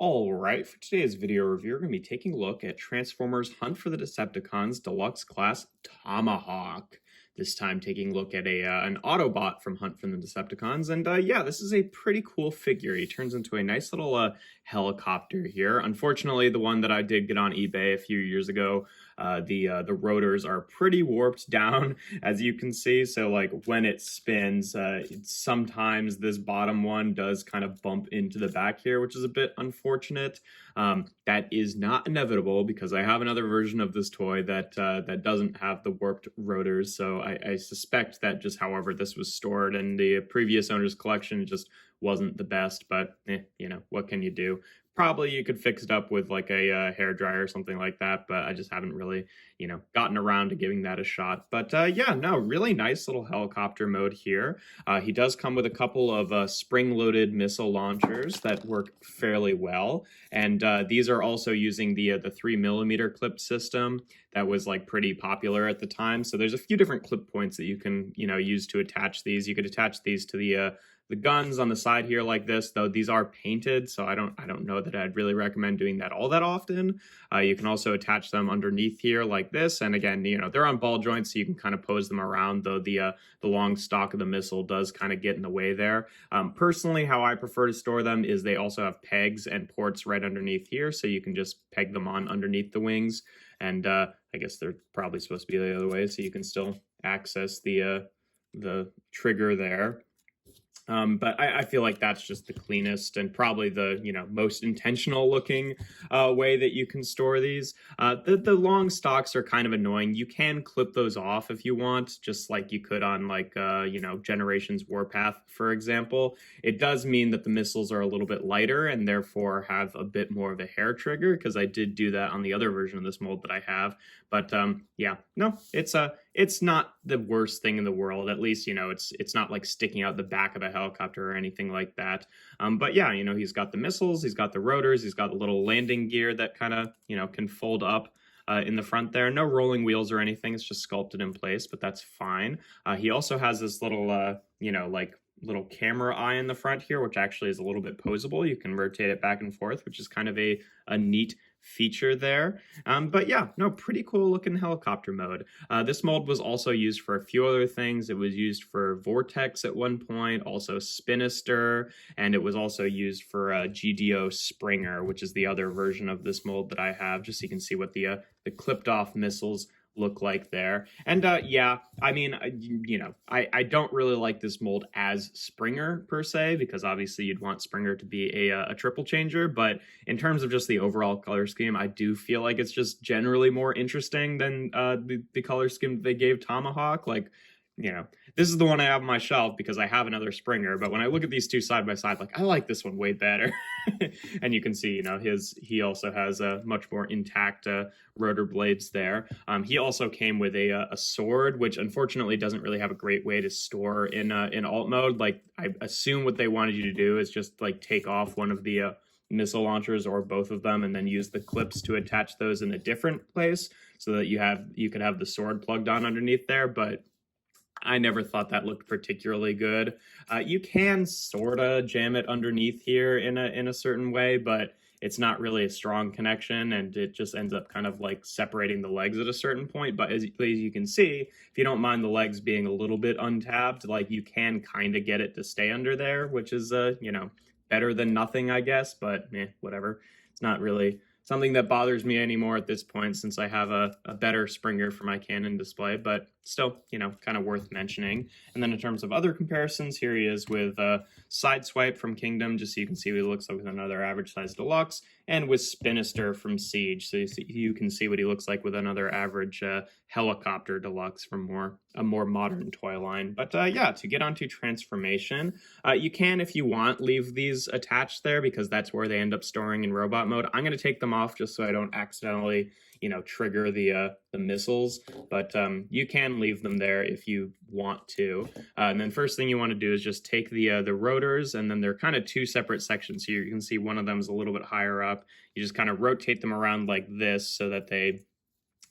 All right, for today's video review, we're going to be taking a look at Transformers Hunt for the Decepticons Deluxe Class Tomahawk. This time taking a look at an Autobot from Hunt for the Decepticons. And yeah, this is a pretty cool figure. He turns into a nice little helicopter here. Unfortunately, the one that I did get on eBay a few years ago, the rotors are pretty warped down, as you can see. So like when it spins, sometimes this bottom one does kind of bump into the back here, which is a bit unfortunate. That is not inevitable because I have another version of this toy that that doesn't have the warped rotors. So I suspect that just however this was stored in the previous owner's collection just wasn't the best. But you know, what can you do? Probably you could fix it up with like a hair dryer or something like that, but I just haven't really, you know, gotten around to giving that a shot. But yeah, no, really nice little helicopter mode here. He does come with a couple of spring-loaded missile launchers that work fairly well, and these are also using the 3mm clip system that was like pretty popular at the time. So there's a few different clip points that you can, you know, use to attach these. You could attach these to the guns on the side here like this, though these are painted, so I don't know that I'd really recommend doing that all that often. You can also attach them underneath here like this, and again, you know, they're on ball joints, so you can kind of pose them around, though the long stock of the missile does kind of get in the way there. Personally, how I prefer to store them is they also have pegs and ports right underneath here, so you can just peg them on underneath the wings, and I guess they're probably supposed to be the other way, so you can still access the trigger there. But I feel like that's just the cleanest and probably the, you know, most intentional looking way that you can store these. The long stocks are kind of annoying. You can clip those off if you want, just like you could on like, you know, Generations Warpath, for example. It does mean that the missiles are a little bit lighter and therefore have a bit more of a hair trigger, because I did do that on the other version of this mold that I have. But yeah, no, it's not the worst thing in the world. At least, you know, it's not like sticking out the back of the helicopter or anything like that. But yeah, you know, he's got the missiles, he's got the rotors, he's got the little landing gear that kind of, you know, can fold up in the front there. No rolling wheels or anything. It's just sculpted in place, but that's fine. He also has this little, you know, like little camera eye in the front here, which actually is a little bit posable. You can rotate it back and forth, which is kind of a neat feature there. But yeah, no, pretty cool looking helicopter mode. This mold was also used for a few other things. It was used for Vortex at one point, also Spinister, and it was also used for GDO Springer, which is the other version of this mold that I have, just so you can see what the clipped off missiles look like there. And yeah, I mean, you know, I don't really like this mold as Springer per se, because obviously you'd want Springer to be a triple changer, but in terms of just the overall color scheme, I do feel like it's just generally more interesting than the color scheme they gave Tomahawk. Like, you know, this is the one I have on my shelf because I have another Springer, but when I look at these two side by side, like, I like this one way better. And you can see, you know, he also has a much more intact rotor blades there. He also came with a sword, which unfortunately doesn't really have a great way to store in alt mode. Like, I assume what they wanted you to do is just like take off one of the missile launchers or both of them and then use the clips to attach those in a different place so that you could have the sword plugged on underneath there. But I never thought that looked particularly good. You can sort of jam it underneath here in a certain way, but it's not really a strong connection, and it just ends up kind of like separating the legs at a certain point. But as you can see, if you don't mind the legs being a little bit untapped, like you can kind of get it to stay under there, which is, you know, better than nothing, I guess, but whatever. It's not really something that bothers me anymore at this point, since I have a better Springer for my Canon display, but still, you know, kind of worth mentioning. And then in terms of other comparisons, here he is with Sideswipe from Kingdom, just so you can see what he looks like with another average size deluxe, and with Spinister from Siege, so you can see what he looks like with another average helicopter deluxe from a more modern toy line. But yeah, to get onto transformation, you can, if you want, leave these attached there because that's where they end up storing in robot mode. I'm going to take them off just so I don't accidentally, you know, trigger the missiles, but you can leave them there if you want to. And then first thing you want to do is just take the rotors, and then they're kind of two separate sections. So you can see one of them is a little bit higher up. You just kind of rotate them around like this so that they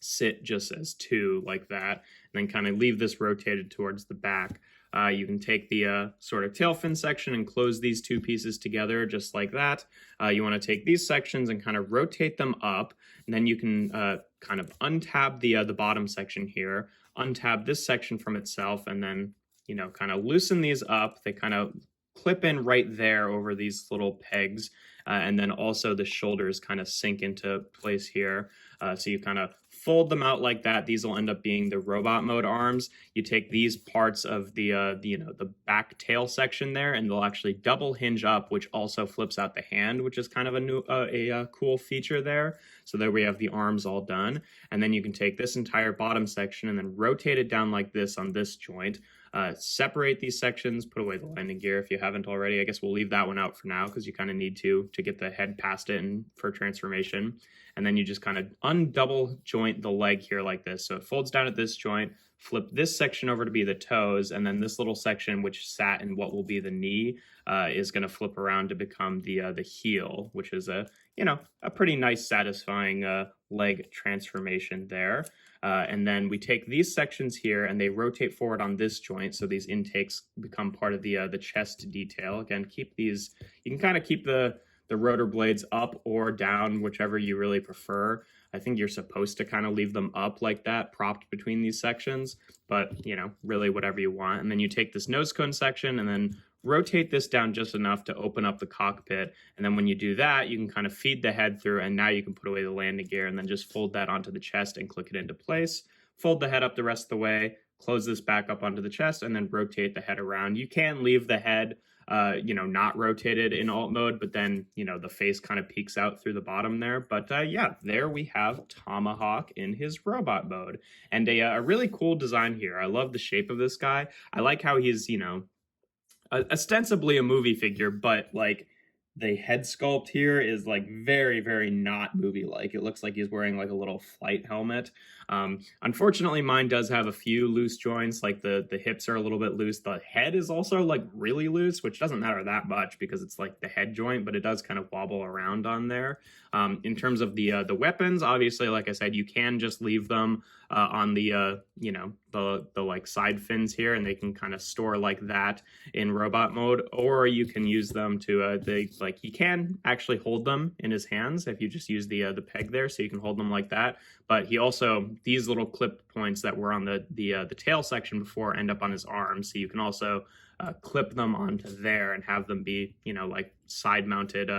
sit just as two like that, and then kind of leave this rotated towards the back. You can take the sort of tail fin section and close these two pieces together just like that. You want to take these sections and kind of rotate them up, and then you can kind of untab the bottom section here, untab this section from itself, and then, you know, kind of loosen these up. They kind of clip in right there over these little pegs. And then also the shoulders kind of sink into place here. So you kind of fold them out like that. These will end up being the robot mode arms. You take these parts of the back tail section there, and they'll actually double hinge up, which also flips out the hand, which is kind of a cool feature there. So there we have the arms all done. And then you can take this entire bottom section and then rotate it down like this on this joint. Separate these sections, put away the landing gear if you haven't already. I guess we'll leave that one out for now because you kind of need to get the head past it and for transformation. And then you just kind of undouble joint the leg here like this. So it folds down at this joint, flip this section over to be the toes, and then this little section, which sat in what will be the knee, is going to flip around to become the heel, which is a pretty nice, satisfying leg transformation there. And then we take these sections here and they rotate forward on this joint. So these intakes become part of the chest detail. Again, keep these, you can kind of keep the rotor blades up or down, whichever you really prefer. I think you're supposed to kind of leave them up like that, propped between these sections, but really whatever you want. And then you take this nose cone section and then rotate this down just enough to open up the cockpit. And then when you do that, you can kind of feed the head through, and now you can put away the landing gear and then just fold that onto the chest and click it into place. Fold the head up the rest of the way, close this back up onto the chest, and then rotate the head around. You can leave the head not rotated in alt mode, but then, the face kind of peeks out through the bottom there. But yeah, there we have Tomahawk in his robot mode. And a really cool design here. I love the shape of this guy. I like how he's, ostensibly a movie figure, but like the head sculpt here is like very, very not movie-like. It looks like he's wearing like a little flight helmet. Unfortunately, mine does have a few loose joints, like the hips are a little bit loose. The head is also like really loose, which doesn't matter that much because it's like the head joint, but it does kind of wobble around on there. In terms of the weapons, obviously, like I said, you can just leave them on the like side fins here, and they can kind of store like that in robot mode, or you can use them to he can actually hold them in his hands if you just use the peg there, so you can hold them like that. But he also, these little clip points that were on the tail section before end up on his arms, so you can also clip them onto there and have them be like side mounted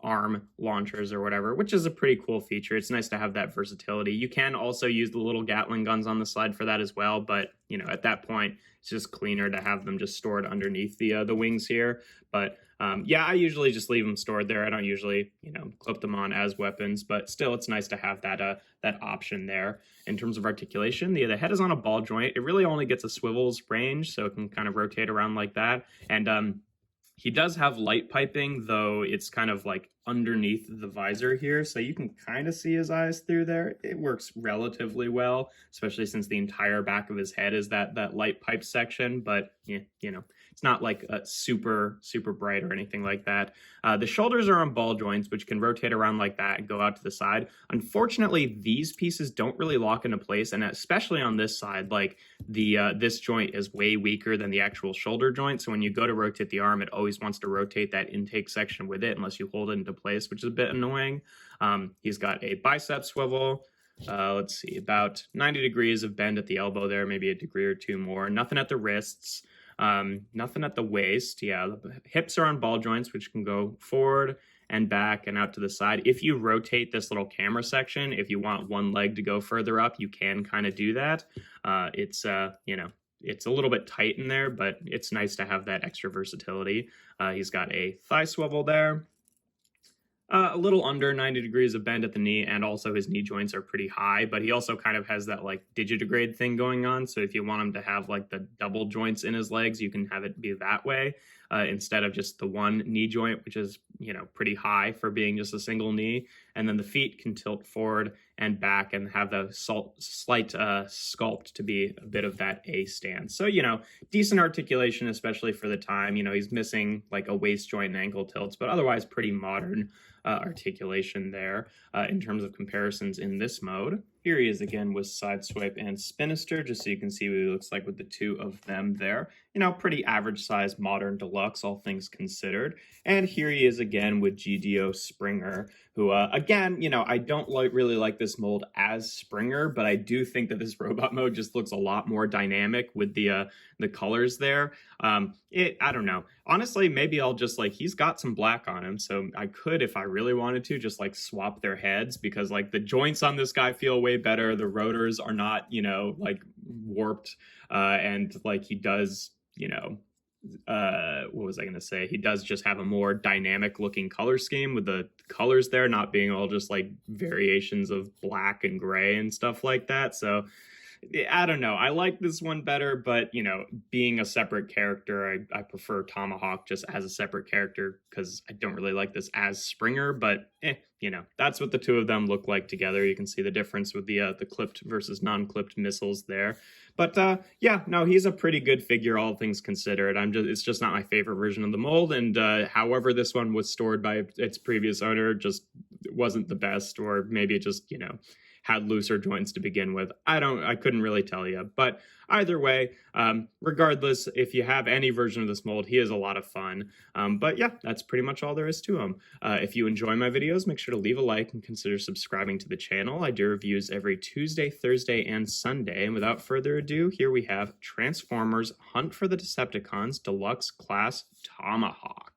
arm launchers or whatever, which is a pretty cool feature. It's nice to have that versatility. You can also use the little Gatling guns on the side for that as well, but at that point it's just cleaner to have them just stored underneath the wings here. But yeah, I usually just leave them stored there. I don't usually clip them on as weapons, but still it's nice to have that option there. In terms of articulation, the head is on a ball joint. It really only gets a swivels range, so it can kind of rotate around like that. And he does have light piping, though it's kind of like underneath the visor here, so you can kind of see his eyes through there. It works relatively well, especially since the entire back of his head is that light pipe section, but yeah, it's not like super, super bright or anything like that. The shoulders are on ball joints, which can rotate around like that and go out to the side. Unfortunately, these pieces don't really lock into place, and especially on this side, like this joint is way weaker than the actual shoulder joint, so when you go to rotate the arm, it always wants to rotate that intake section with it unless you hold it into place, which is a bit annoying. He's got a bicep swivel. Let's see, about 90 degrees of bend at the elbow there, maybe a degree or two more. Nothing at the wrists. Nothing at the waist. Yeah, the hips are on ball joints, which can go forward and back and out to the side. If you rotate this little camera section, if you want one leg to go further up, you can kind of do that. It's a little bit tight in there, but it's nice to have that extra versatility. He's got a thigh swivel there. A little under 90 degrees of bend at the knee, and also his knee joints are pretty high, but he also kind of has that like digitigrade thing going on. So if you want him to have like the double joints in his legs, you can have it be that way instead of just the one knee joint, which is, pretty high for being just a single knee. And then the feet can tilt forward and back and have the slight sculpt to be a bit of that A stance. So, decent articulation, especially for the time. He's missing like a waist joint and ankle tilts, but otherwise pretty modern articulation there in terms of comparisons in this mode. Here he is again with Sideswipe and Spinister, just so you can see what he looks like with the two of them there. You know, pretty average size modern deluxe, all things considered. And here he is again with GDO Springer, who, again, you know, I don't really like this mold as Springer, but I do think that this robot mode just looks a lot more dynamic with the colors there. I don't know. Honestly, maybe I'll just like, he's got some black on him, so I could, if I really wanted to, just like swap their heads, because like the joints on this guy feel way better. The rotors are not, you know, like warped, and like he does, you know, what was I going to say? He does just have a more dynamic looking color scheme, with the colors there not being all just like variations of black and gray and stuff like that. So I don't know. I like this one better, but, you know, being a separate character, I prefer Tomahawk just as a separate character, because I don't really like this as Springer. But, you know, that's what the two of them look like together. You can see the difference with the clipped versus non-clipped missiles there. But yeah, no, he's a pretty good figure, all things considered. It's just not my favorite version of the mold, and however this one was stored by its previous owner just wasn't the best, or maybe it just, you know, had looser joints to begin with. I couldn't really tell you. But either way, regardless, if you have any version of this mold, he is a lot of fun. But yeah, that's pretty much all there is to him. If you enjoy my videos, make sure to leave a like and consider subscribing to the channel. I do reviews every Tuesday, Thursday, and Sunday. And without further ado, here we have Transformers Hunt for the Decepticons Deluxe Class Tomahawk.